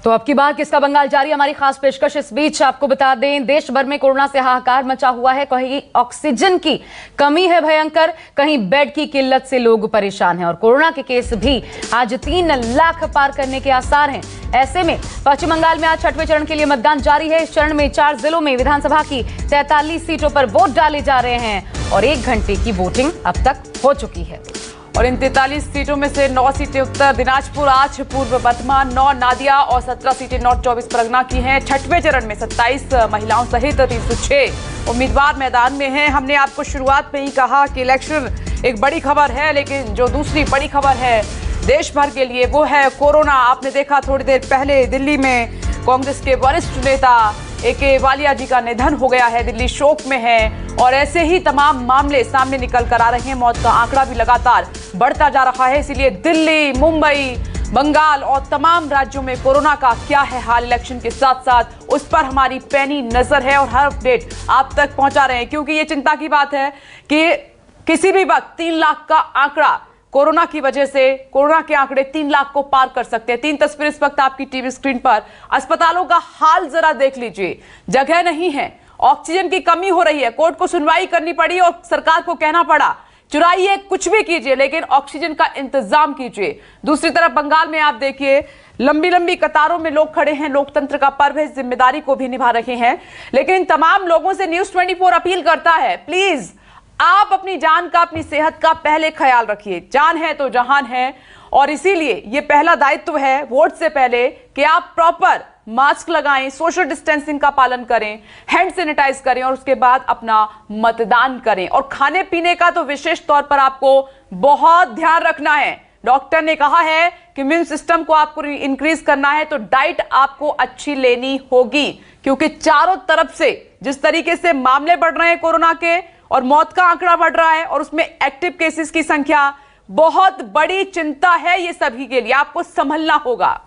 तो अब की बार किसका बंगाल जारी, हमारी खास पेशकश। इस बीच आपको बता दें, देश भर में कोरोना से हाहाकार मचा हुआ है। कहीं ऑक्सीजन की कमी है भयंकर, कहीं बेड की किल्लत से लोग परेशान हैं और कोरोना के केस भी आज 3 लाख पार करने के आसार हैं। ऐसे में पश्चिम बंगाल में आज 6वें चरण के लिए मतदान जारी है। इस चरण में 4 जिलों में विधानसभा की 43 सीटों पर वोट डाले जा रहे हैं और 1 घंटे की वोटिंग अब तक हो चुकी है। और इन 43 सीटों में से 9 सीटें उत्तर दिनाजपुर, 8 पूर्व वर्धमान, 9 नादिया और 17 सीटें नॉर्थ 24 परगना की हैं। 6वें चरण में 27 महिलाओं सहित 306 उम्मीदवार मैदान में हैं। हमने आपको शुरुआत में ही कहा कि इलेक्शन एक बड़ी खबर है, लेकिन जो दूसरी बड़ी खबर है देश भर के लिए वो है कोरोना। आपने देखा थोड़ी देर पहले दिल्ली में कांग्रेस के वरिष्ठ नेता AK वालिया जी का निधन हो गया है। दिल्ली शोक में है और ऐसे ही तमाम मामले सामने निकल कर आ रहे हैं। मौत का आंकड़ा भी लगातार बढ़ता जा रहा है। इसीलिए दिल्ली, मुंबई, बंगाल और तमाम राज्यों में कोरोना का क्या है हाल इलेक्शन के साथ साथ, उस पर हमारी पैनी नजर है और हर अपडेट आप तक पहुंचा रहे हैं। क्योंकि ये चिंता की बात है कि किसी भी वक्त 3 लाख का आंकड़ा कोरोना की वजह से, कोरोना के आंकड़े 3 लाख को पार कर सकते हैं। 3 तस्वीर इस वक्त आपकी टीवी स्क्रीन पर। अस्पतालों का हाल जरा देख लीजिए, जगह नहीं है, ऑक्सीजन की कमी हो रही है। कोर्ट को सुनवाई करनी पड़ी और सरकार को कहना पड़ा चुराइए, कुछ भी कीजिए, लेकिन ऑक्सीजन का इंतजाम कीजिए। दूसरी तरफ बंगाल में आप देखिए, लंबी लंबी कतारों में लोग खड़े हैं। लोकतंत्र का पर्व है, इस जिम्मेदारी को भी निभा रहे हैं। लेकिन तमाम लोगों से न्यूज़ 24 अपील करता है, प्लीज आप अपनी जान का, अपनी सेहत का पहले ख्याल रखिए। जान है तो जहान है और इसीलिए ये पहला दायित्व है वोट से पहले कि आप प्रॉपर मास्क लगाएं, सोशल डिस्टेंसिंग का पालन करें, हैंड सैनिटाइज करें और उसके बाद अपना मतदान करें। और खाने पीने का तो विशेष तौर पर आपको बहुत ध्यान रखना है। डॉक्टर ने कहा है कि इम्यून सिस्टम को आपको इंक्रीज करना है तो डाइट आपको अच्छी लेनी होगी, क्योंकि चारों तरफ से जिस तरीके से मामले बढ़ रहे हैं कोरोना के और मौत का आंकड़ा बढ़ रहा है और उसमें एक्टिव केसेस की संख्या, बहुत बड़ी चिंता है ये सभी के लिए। आपको संभलना होगा।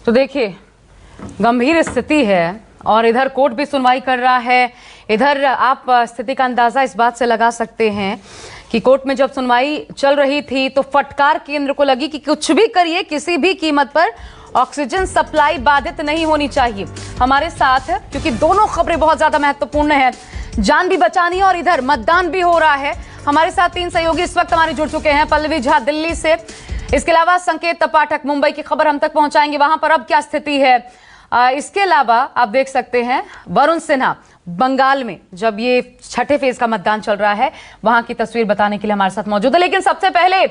तो देखिए, गंभीर स्थिति है और इधर कोर्ट भी सुनवाई कर रहा है। इधर आप स्थिति का अंदाजा इस बात से लगा सकते हैं कि कोर्ट में जब सुनवाई चल रही थी तो फटकार केंद्र को लगी कि कुछ भी करिए, किसी भी कीमत पर ऑक्सीजन सप्लाई बाधित नहीं होनी चाहिए। हमारे साथ, क्योंकि दोनों खबरें बहुत ज्यादा महत्वपूर्ण हैं, जान भी बचानी है और इधर मतदान भी हो रहा है। हमारे साथ 3 सहयोगी इस वक्त हमारे जुड़ चुके हैं। पल्लवी झा दिल्ली से, इसके अलावा संकेत पाठक मुंबई की खबर हम तक पहुंचाएंगे, वहां पर अब क्या स्थिति है। इसके अलावा आप देख सकते हैं वरुण सिन्हा बंगाल में, जब ये 6ठे फेज का मतदान चल रहा है, वहां की तस्वीर बताने के लिए हमारे साथ मौजूद है। लेकिन सबसे पहले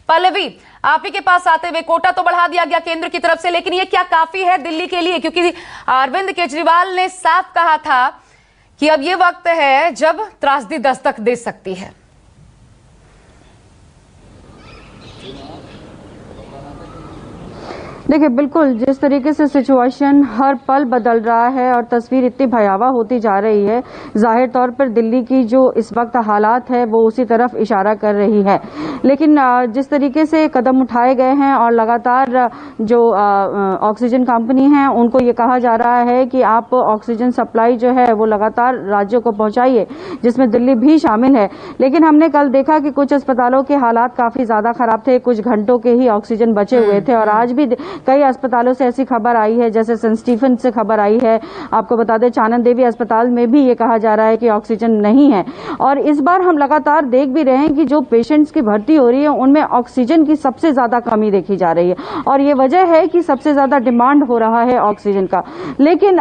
पल्लवी, आप ही के पास आते हुए, कोटा तो बढ़ा दिया गया केंद्र की तरफ से, लेकिन ये क्या काफी है दिल्ली के लिए? क्योंकि अरविंद केजरीवाल ने साफ कहा था कि अब ये वक्त है जब त्रासदी दस्तक दे सकती है। देखिए, बिल्कुल जिस तरीके से सिचुएशन हर पल बदल रहा है और तस्वीर इतनी भयावह होती जा रही है, जाहिर तौर पर दिल्ली की जो इस वक्त हालात है वो उसी तरफ इशारा कर रही है। लेकिन जिस तरीके से कदम उठाए गए हैं और लगातार जो ऑक्सीजन कंपनी हैं उनको ये कहा जा रहा है कि आप ऑक्सीजन सप्लाई जो है वो लगातार राज्यों को पहुंचाइए, जिसमें दिल्ली भी शामिल है। लेकिन हमने कल देखा कि कुछ अस्पतालों के हालात काफी ज्यादा खराब थे, कुछ घंटों के ही ऑक्सीजन बचे हुए थे। और आज भी कई अस्पतालों से ऐसी खबर आई है, जैसे सेंट स्टीफन से खबर आई है। आपको बता दें, चानन देवी अस्पताल में भी ये कहा जा रहा है कि ऑक्सीजन नहीं है। और इस बार हम लगातार देख भी रहे हैं कि जो पेशेंट्स की भर्ती हो रही है उनमें ऑक्सीजन की सबसे ज्यादा कमी देखी जा रही है और ये वजह है कि सबसे ज्यादा डिमांड हो रहा है ऑक्सीजन का। लेकिन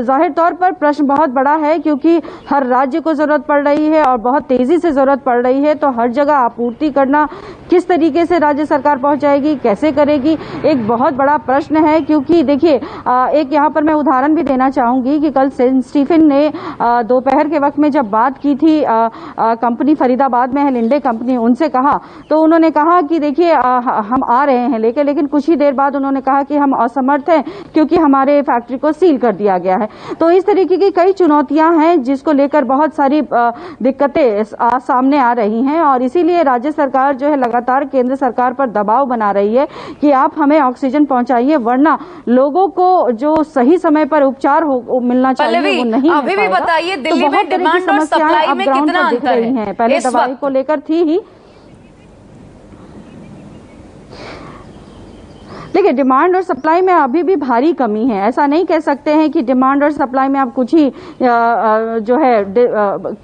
जाहिर तौर पर प्रश्न बहुत बड़ा है, क्योंकि हर राज्य को जरूरत पड़ रही है और बहुत तेजी से जरूरत पड़ रही है, तो हर जगह आपूर्ति करना किस तरीके से राज्य सरकार पहुंचाएगी, कैसे करेगी, एक बहुत बड़ा प्रश्न है। क्योंकि देखिए, एक यहाँ पर मैं उदाहरण भी देना चाहूंगी कि कल सेंट स्टीफन ने दोपहर के वक्त में जब बात की थी कंपनी फरीदाबाद में है लिंडे कंपनी, उनसे कहा तो उन्होंने कहा कि देखिए हम आ रहे हैं लेकिन कुछ ही देर बाद उन्होंने कहा कि हम असमर्थ हैं क्योंकि हमारे फैक्ट्री को सील कर दिया गया है। तो इस तरीके की कई चुनौतियां हैं जिसको लेकर बहुत सारी दिक्कतें सामने आ रही हैं और इसीलिए राज्य सरकार जो है लगातार केंद्र सरकार पर दबाव बना रही है कि आप हमें ऑक्सीजन ऑक्सीजन पहुंचाइए, वरना लोगों को जो सही समय पर उपचार मिलना चाहिए वो नहीं अभी भी बताइए, दिल्ली में डिमांड और सप्लाई में कितना अंतर है? पहले दवाई को लेकर थी ही, देखिए डिमांड और सप्लाई में अभी भी भारी कमी है। ऐसा नहीं कह सकते हैं कि डिमांड और सप्लाई में आप कुछ ही जो है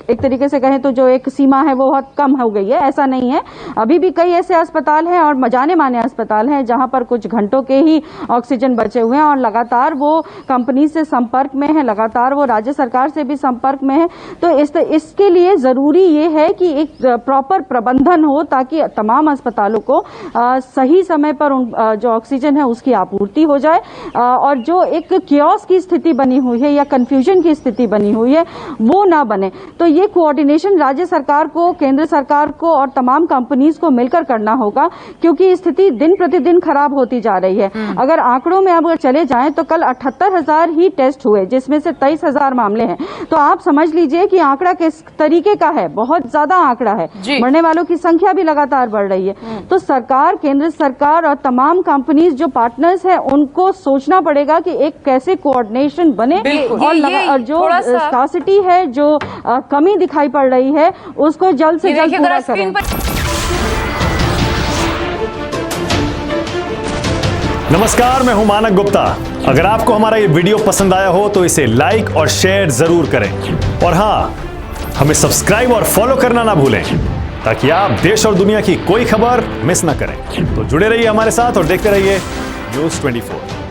एक तरीके से कहें तो जो एक सीमा है वो बहुत कम हो गई है, ऐसा नहीं है। अभी भी कई ऐसे अस्पताल हैं और जाने माने अस्पताल हैं जहां पर कुछ घंटों के ही ऑक्सीजन बचे हुए हैं और लगातार वो कंपनी से संपर्क में है, लगातार वो राज्य सरकार से भी संपर्क में है। तो इसके लिए जरूरी ये है कि एक प्रॉपर प्रबंधन हो ताकि तमाम अस्पतालों को सही समय पर जो ऑक्सीजन है उसकी आपूर्ति हो जाए और जो एक कियोस की स्थिति बनी हुई है या कंफ्यूजन की स्थिति बनी हुई है वो ना बने। तो ये कोऑर्डिनेशन राज्य सरकार को, केंद्र सरकार को और तमाम कंपनीज को मिलकर करना होगा, क्योंकि स्थिति दिन प्रतिदिन खराब होती जा रही है। अगर आंकड़ों में अब चले जाएं तो कल 78,000 ही टेस्ट हुए, जिसमें से 23,000 मामले हैं। तो आप समझ लीजिए कि आंकड़ा किस तरीके का है, बहुत ज्यादा आंकड़ा है। मरने वालों की संख्या भी लगातार बढ़ रही है। तो सरकार, केंद्र सरकार और तमाम कंपनी जो पार्टनर्स हैं उनको सोचना पड़ेगा कि एक कैसे कोऑर्डिनेशन बने और जो स्कार्सिटी है, जो कमी दिखाई पड़ रही है, उसको जल्द से जल्द पूरा करें। नमस्कार, मैं हूं मानक गुप्ता। अगर आपको हमारा ये वीडियो पसंद आया हो तो इसे लाइक और शेयर जरूर करें और हाँ, हमें सब्सक्राइब और फॉलो करना ना भूलें ताकि आप देश और दुनिया की कोई खबर मिस ना करें। तो जुड़े रहिए हमारे साथ और देखते रहिए न्यूज़ 24।